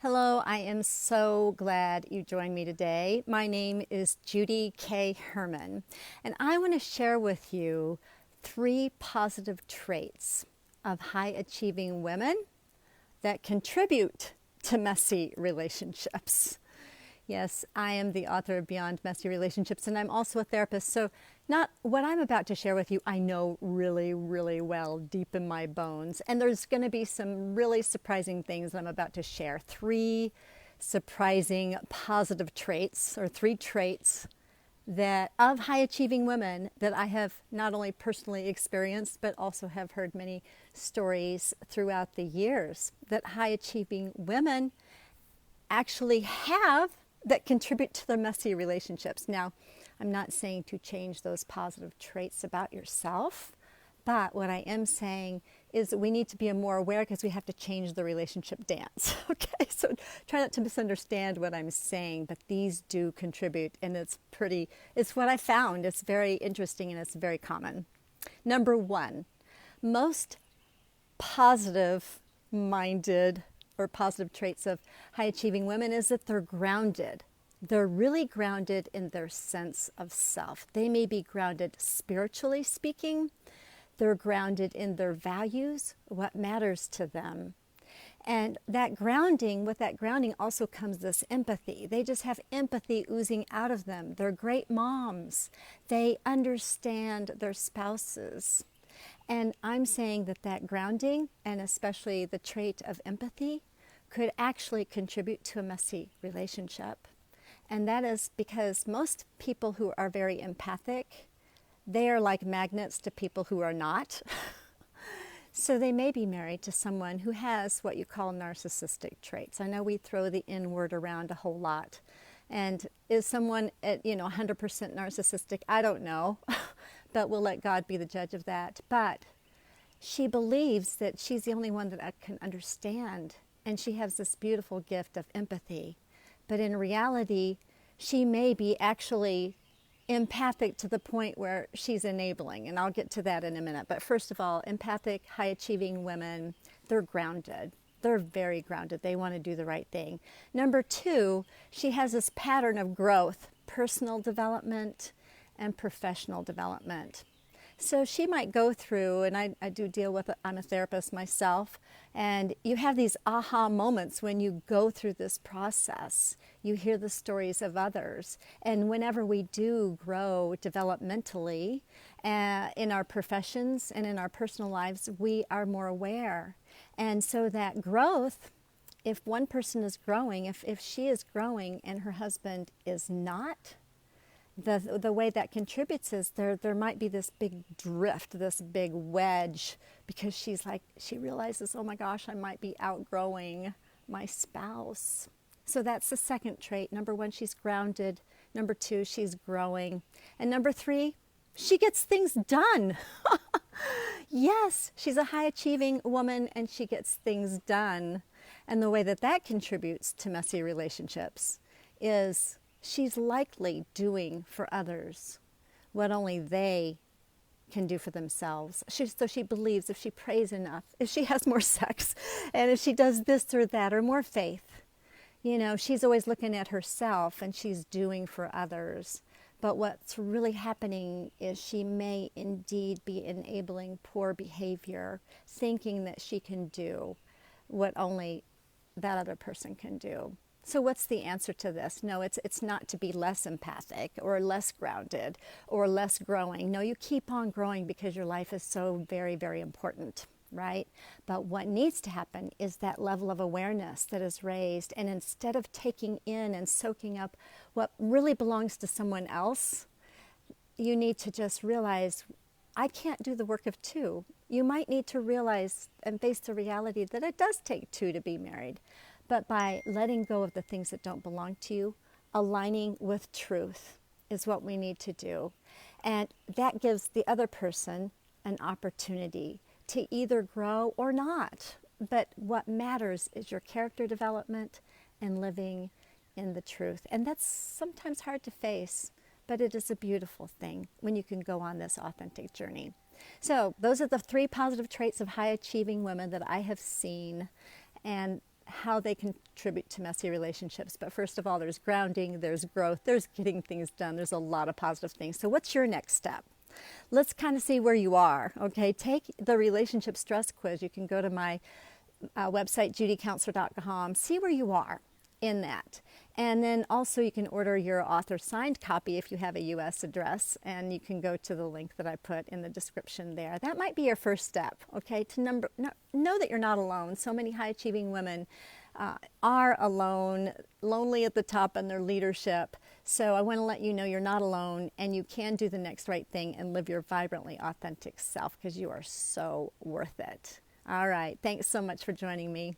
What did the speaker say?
Hello, I am so glad you joined me today. My name is Judy K. Herman, and I want to share with you 3 positive traits of high achieving women that contribute to messy relationships. Yes, I am the author of Beyond Messy Relationships, and I'm also a therapist. So, not what I'm about to share with you, I know really, really well deep in my bones. And there's going to be some really surprising things I'm about to share. 3 surprising positive traits, or 3 traits that of high achieving women that I have not only personally experienced, but also have heard many stories throughout the years that high achieving women actually have that contribute to their messy relationships. Now, I'm not saying to change those positive traits about yourself, but what I am saying is that we need to be more aware because we have to change the relationship dance. Okay, so try not to misunderstand what I'm saying, but these do contribute, and it's what I found. It's very interesting and it's very common. Number 1, most positive minded or positive traits of high achieving women is that they're grounded. They're really grounded in their sense of self. They may be grounded spiritually speaking. They're grounded in their values, what matters to them. And with that grounding also comes this empathy. They just have empathy oozing out of them. They're great moms. They understand their spouses. And I'm saying that grounding, and especially the trait of empathy, could actually contribute to a messy relationship. And that is because most people who are very empathic, they are like magnets to people who are not. So they may be married to someone who has what you call narcissistic traits. I know we throw the N word around a whole lot. And is someone 100% narcissistic? I don't know. But we'll let God be the judge of that. But she believes that she's the only one that I can understand. And she has this beautiful gift of empathy. But in reality, she may be actually empathic to the point where she's enabling. And I'll get to that in a minute. But first of all, empathic, high-achieving women, they're grounded. They're very grounded. They want to do the right thing. Number 2, she has this pattern of growth, personal development, and professional development. So she might go through, and I do deal with it, I'm a therapist myself, and you have these aha moments when you go through this process. You hear the stories of others, and whenever we do grow developmentally in our professions and in our personal lives, we are more aware. And so that growth, if one person is growing, if she is growing and her husband is not, the way that contributes is there might be this big drift, this big wedge, because she realizes, oh my gosh, I might be outgrowing my spouse. So that's the second trait. Number 1, she's grounded. Number 2, she's growing. And number 3, she gets things done. Yes, she's a high achieving woman and she gets things done. And the way that contributes to messy relationships is she's likely doing for others what only they can do for themselves. So she believes if she prays enough, if she has more sex, and if she does this or that, or more faith, she's always looking at herself and she's doing for others. But what's really happening is she may indeed be enabling poor behavior, thinking that she can do what only that other person can do. So what's the answer to this? No, it's not to be less empathic or less grounded or less growing. No, you keep on growing because your life is so very, very important, right? But what needs to happen is that level of awareness that is raised. And instead of taking in and soaking up what really belongs to someone else, you need to just realize, I can't do the work of 2. You might need to realize and face the reality that it does take 2 to be married. But by letting go of the things that don't belong to you, aligning with truth is what we need to do. And that gives the other person an opportunity to either grow or not. But what matters is your character development and living in the truth. And that's sometimes hard to face, but it is a beautiful thing when you can go on this authentic journey. So those are the 3 positive traits of high achieving women that I have seen. And how they contribute to messy relationships. But first of all, there's grounding, there's growth, there's getting things done. There's a lot of positive things. So what's your next step? Let's kind of see where you are, okay? Take the relationship stress quiz. You can go to my website, judycounselor.com, see where you are in that. And then also you can order your author signed copy if you have a U.S. address, and you can go to the link that I put in the description there. That might be your first step, okay, to know that you're not alone. So many high-achieving women are alone, lonely at the top in their leadership. So I want to let you know you're not alone, and you can do the next right thing and live your vibrantly authentic self, because you are so worth it. All right. Thanks so much for joining me.